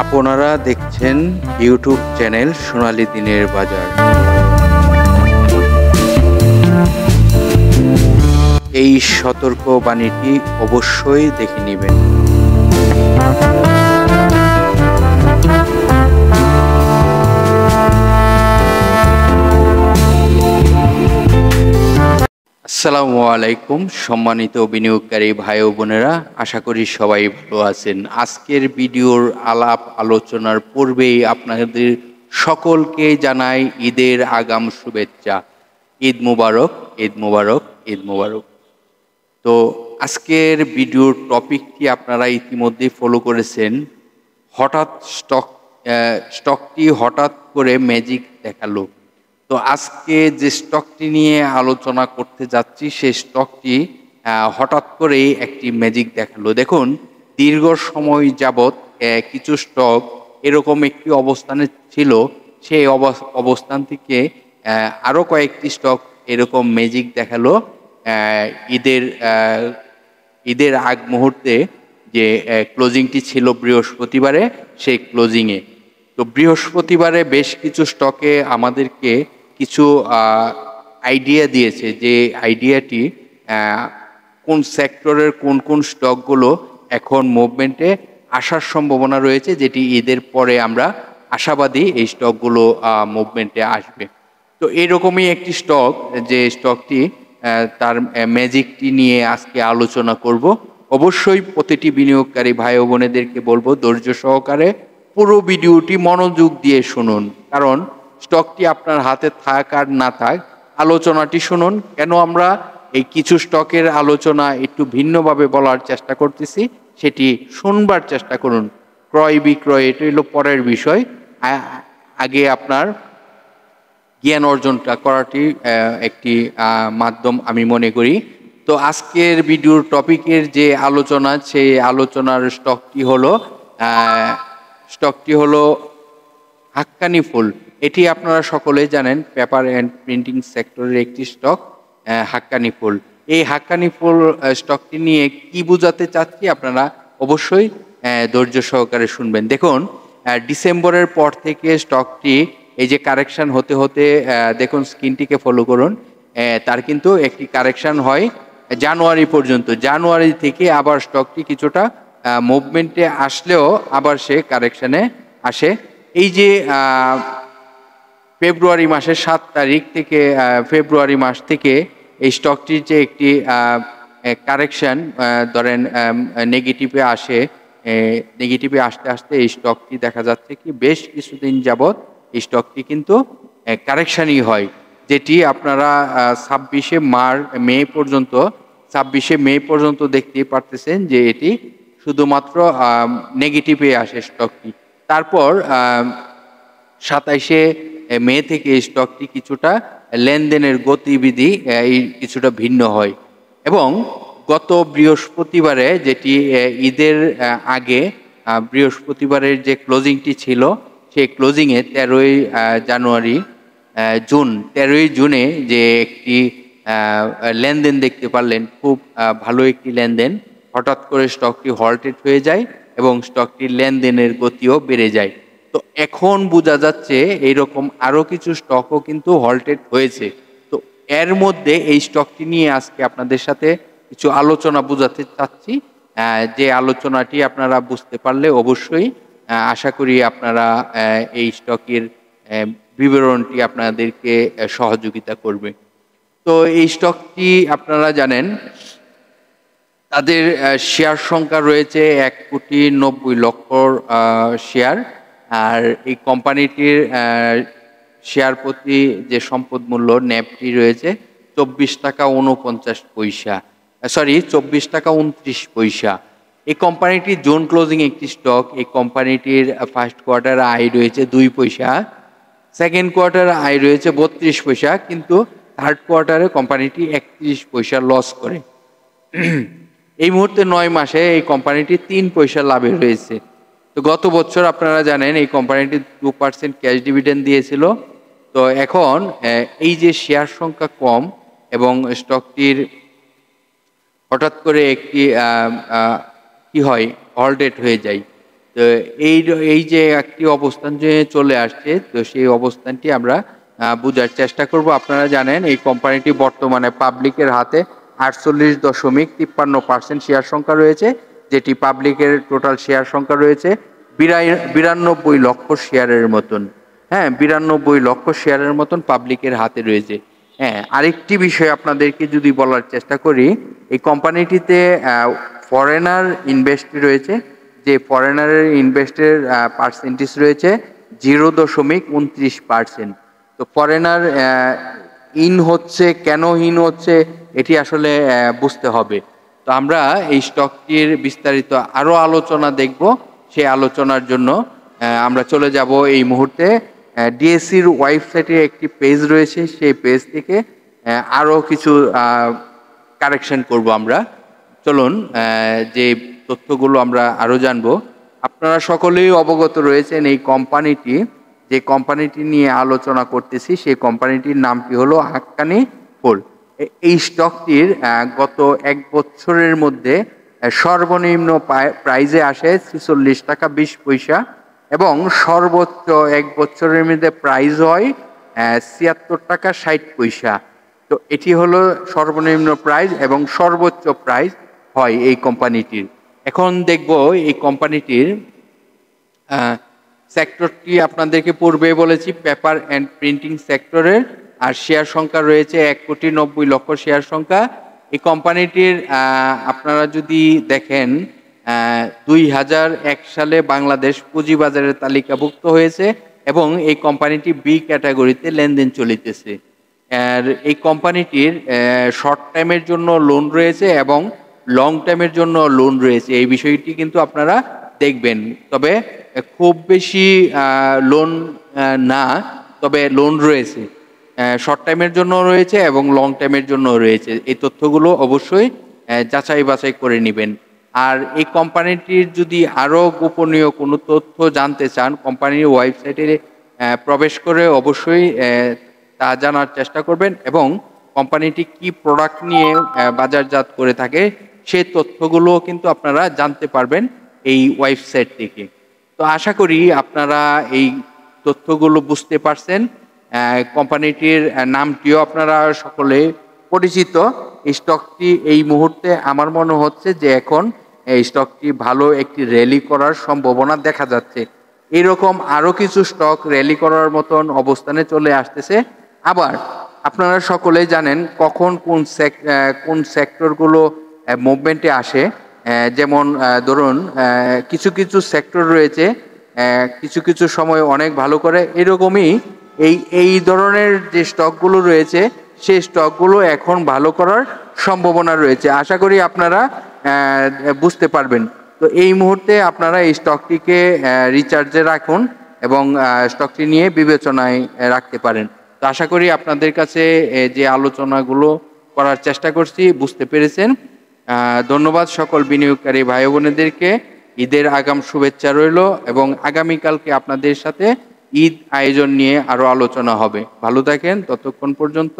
আপনারা দেখছেন YouTube channel সোনালী দিনের বাজার। এই সতর্ক বাণীটি অবশ্যই দেখে নেবেন। আসসালামু আলাইকুম সম্মানিত বিনিয়োগকারী ভাই ও বোনেরা, আশা করি সবাই ভালো আছেন। আজকের ভিডিওর আলাপ আলোচনার পূর্বেই আপনাদের সকলকে জানাই ঈদের আগাম শুভেচ্ছা। ঈদ মুবারক, ঈদ মুবারক, ঈদ মুবারক। তো আজকের ভিডিওর টপিকটি আপনারা ইতিমধ্যে ফলো করেছেন। হঠাৎ স্টকটি হঠাৎ করে ম্যাজিক দেখালো। তো আজকে যে স্টকটি নিয়ে আলোচনা করতে যাচ্ছি সেই স্টকটি হঠাৎ করেই একটি ম্যাজিক দেখালো। দেখুন, দীর্ঘ সময় যাবৎ কিছু স্টক এরকম একটি অবস্থানে ছিল, সেই অবস্থান থেকে আরও কয়েকটি স্টক এরকম ম্যাজিক দেখালো ঈদের আগ মুহূর্তে। যে ক্লোজিংটি ছিল বৃহস্পতিবারে, সেই ক্লোজিংয়ে তো বৃহস্পতিবারে বেশ কিছু স্টকে আমাদেরকে কিছু আইডিয়া দিয়েছে, যে আইডিয়াটি কোন সেক্টরের কোন কোন স্টকগুলো এখন মুভমেন্টে আসার সম্ভাবনা রয়েছে, যেটি ঈদের পরে আমরা আশাবাদী এই স্টকগুলো মুভমেন্টে আসবে। তো এইরকমই একটি স্টক, যে স্টকটি তার ম্যাজিকটি নিয়ে আজকে আলোচনা করব। অবশ্যই প্রতিটি বিনিয়োগকারী ভাই ও বোনেদেরকে বলবো ধৈর্য সহকারে পুরো ভিডিওটি মনোযোগ দিয়ে শুনুন, কারণ স্টকটি আপনার হাতে থাক আর না থাক, আলোচনাটি শুনুন। কেন আমরা এই কিছু স্টকের আলোচনা একটু ভিন্নভাবে বলার চেষ্টা করতেছি, সেটি শুনবার চেষ্টা করুন। ক্রয় বিক্রয় এটা হলো পরের বিষয়, আগে আপনার জ্ঞান অর্জনটা করাটি একটি মাধ্যম আমি মনে করি। তো আজকের ভিডিওর টপিকের যে আলোচনা, সেই আলোচনার স্টকটি হলো হাক্কানি ফুল। এটি আপনারা সকলেই জানেন, পেপার অ্যান্ড প্রিন্টিং সেক্টরের একটি স্টক হাক্কানি ফুল। এই হাক্কানি ফুল স্টকটি নিয়ে কি বোঝাতে চাচ্ছি আপনারা অবশ্যই ধৈর্য সহকারে শুনবেন। দেখুন, ডিসেম্বরের পর থেকে স্টকটি এই যে কারেকশন হতে হতে, দেখুন স্ক্রিনটিকে ফলো করুন, তার কিন্তু একটি কারেকশন হয় জানুয়ারি পর্যন্ত। জানুয়ারি থেকে আবার স্টকটি কিছুটা মুভমেন্টে আসলেও আবার সে কারেকশনে আসে। এই যে ফেব্রুয়ারি মাসের 7 তারিখ থেকে, ফেব্রুয়ারি মাস থেকে এই স্টকটির যে একটি কারেকশন ধরেন নেগেটিভে আসে, নেগেটিভে আসতে আসতে এই স্টকটি দেখা যাচ্ছে কি বেশ কিছুদিন যাবৎ এই স্টকটি কিন্তু কারেকশনই হয়, যেটি আপনারা 26শে মে পর্যন্ত দেখতেই পারতেছেন যে এটি শুধুমাত্র নেগেটিভে আসে স্টকটি। তারপর 27শে মে থেকে স্টকটি কিছুটা লেনদেনের গতিবিধি কিছুটা ভিন্ন হয়, এবং গত বৃহস্পতিবারে, যেটি ঈদের আগে বৃহস্পতিবারের যে ক্লোজিংটি ছিল, সেই ক্লোজিংয়ে 13ই জুনে যে একটি লেনদেন দেখতে পারলেন, খুব ভালো একটি লেনদেন। হঠাৎ করে স্টকটি হল্টেড হয়ে যায় এবং স্টকটির লেনদেনের গতিও বেড়ে যায়। তো এখন বোঝা যাচ্ছে এইরকম আরও কিছু স্টকও কিন্তু হল্টেড হয়েছে। তো এর মধ্যে এই স্টকটি নিয়ে আজকে আপনাদের সাথে কিছু আলোচনা বোঝাতে চাচ্ছি, যে আলোচনাটি আপনারা বুঝতে পারলে অবশ্যই আশা করি আপনারা এই স্টকের বিবরণটি আপনাদেরকে সহযোগিতা করবে। তো এই স্টকটি আপনারা জানেন, তাদের শেয়ার সংখ্যা রয়েছে 1,90,00,000 শেয়ার, আর এই কোম্পানিটির শেয়ার প্রতি যে সম্পদ মূল্য ন্যাপটি রয়েছে 24 টাকা 49 পয়সা, 24 টাকা 29 পয়সা। এই কোম্পানিটির জোন ক্লোজিং একটি স্টক। এই কোম্পানিটির ফার্স্ট কোয়ার্টার আয় রয়েছে 2 পয়সা, সেকেন্ড কোয়ার্টারে আয় রয়েছে 32 পয়সা, কিন্তু থার্ড কোয়ার্টারে কোম্পানিটি 31 পয়সা লস করে। এই মুহূর্তে 9 মাসে এই কোম্পানিটি 3 পয়সা লাভে রয়েছে। তো গত বছর আপনারা জানেন এই কোম্পানিটি 2% ক্যাশ ডিভিডেন্ড দিয়েছিল। তো এখন এই যে শেয়ার সংখ্যা কম এবং স্টকটির হঠাৎ করে একটি কি হয়, হল্টেড হয়ে যায়। তো এই যে একটি অবস্থান যে চলে আসছে, তো সেই অবস্থানটি আমরা বোঝার চেষ্টা করব। আপনারা জানেন এই কোম্পানিটি বর্তমানে পাবলিকের হাতে 48.53% শেয়ার সংখ্যা রয়েছে, যেটি পাবলিকের টোটাল শেয়ার সংখ্যা রয়েছে 92 লক্ষ শেয়ারের মতন। হ্যাঁ, 92 লক্ষ শেয়ারের মতন পাবলিকের হাতে রয়েছে। হ্যাঁ, আরেকটি বিষয় আপনাদেরকে যদি বলার চেষ্টা করি, এই কোম্পানিটিতে ফরেনার ইনভেস্ট রয়েছে, যে ফরেনারের ইনভেস্টের পার্সেন্টেজ রয়েছে 0.29%। তো ফরেনার ইন হচ্ছে, কেন ইন হচ্ছে এটি আসলে বুঝতে হবে। তো আমরা এই স্টকটির বিস্তারিত আরো আলোচনা দেখব। সেই আলোচনার জন্য আমরা চলে যাব এই মুহূর্তে ডিএসসির ওয়েবসাইটে একটি পেজ রয়েছে, সেই পেজ থেকে আরো কিছু কারেকশন করব আমরা। চলুন যে তথ্যগুলো আমরা আরো জানবো। আপনারা সকলেই অবগত রয়েছেন এই কোম্পানিটি, যে কোম্পানিটি নিয়ে আলোচনা করতেছি সেই কোম্পানিটির নামটি হলো হাক্কানি ফুল। এই স্টকটির গত এক বছরের মধ্যে সর্বনিম্ন প্রাইজে আসে 46 টাকা 20 পয়সা এবং সর্বোচ্চ এক বছরের মধ্যে প্রাইস হয় 76 টাকা 60 পয়সা। তো এটি হলো সর্বনিম্ন প্রাইস এবং সর্বোচ্চ প্রাইস হয় এই কোম্পানিটির। এখন দেখব এই কোম্পানিটির সেক্টরটি আপনাদেরকে পূর্বে বলেছি পেপার অ্যান্ড প্রিন্টিং সেক্টরের, আর শেয়ার সংখ্যা রয়েছে 1,90,00,000 শেয়ার সংখ্যা। এই কোম্পানিটির আপনারা যদি দেখেন 2001 সালে বাংলাদেশ পুঁজিবাজারের তালিকাভুক্ত হয়েছে এবং এই কোম্পানিটি বি ক্যাটাগরিতে লেনদেন চলিতেছে। আর এই কোম্পানিটির শর্ট টাইমের জন্য লোন রয়েছে এবং লং টাইমের জন্য লোন রয়েছে, এই বিষয়টি কিন্তু আপনারা দেখবেন। তবে খুব বেশি লোন না, তবে লোন রয়েছে, শর্ট টাইমের জন্য রয়েছে এবং লং টাইমের জন্য রয়েছে। এই তথ্যগুলো অবশ্যই যাচাই বাছাই করে নেবেন। আর এই কোম্পানিটির যদি আরও গোপনীয় কোনো তথ্য জানতে চান, কোম্পানির ওয়েবসাইটে প্রবেশ করে অবশ্যই তা জানার চেষ্টা করবেন এবং কোম্পানিটি কি প্রোডাক্ট নিয়ে বাজারজাত করে থাকে সেই তথ্যগুলো কিন্তু আপনারা জানতে পারবেন এই ওয়েবসাইট থেকে। তো আশা করি আপনারা এই তথ্যগুলো বুঝতে পারছেন। কোম্পানিটির নামটিও আপনারা সকলে পরিচিত। এই স্টকটি এই মুহূর্তে আমার মনে হচ্ছে যে এখন এই স্টকটি ভালো একটি র্যালি করার সম্ভাবনা দেখা যাচ্ছে। এরকম আরো কিছু স্টক র্যালি করার মতন অবস্থানে চলে আসতেছে। আবার আপনারা সকলেই জানেন কখন কোন সেক্টরগুলো মুভমেন্টে আসে। যেমন ধরুন কিছু কিছু সেক্টর রয়েছে কিছু কিছু সময় অনেক ভালো করে, এরকমই এই ধরনের যে স্টকগুলো রয়েছে সেই স্টকগুলো এখন ভালো করার সম্ভাবনা রয়েছে। আশা করি আপনারা বুঝতে পারবেন। তো এই মুহূর্তে আপনারা এই স্টকটিকে রিচার্জে রাখুন এবং স্টকটি নিয়ে বিবেচনায় রাখতে পারেন। তো আশা করি আপনাদের কাছে যে আলোচনাগুলো করার চেষ্টা করছি বুঝতে পেরেছেন। ধন্যবাদ সকল বিনিয়োগকারী ভাই বোনেদেরকে। ঈদের আগাম শুভেচ্ছা রইল এবং আগামীকালকে আপনাদের সাথে ঈদ আয়োজন নিয়ে আরো আলোচনা হবে। ভালো থাকেন ততক্ষণ পর্যন্ত।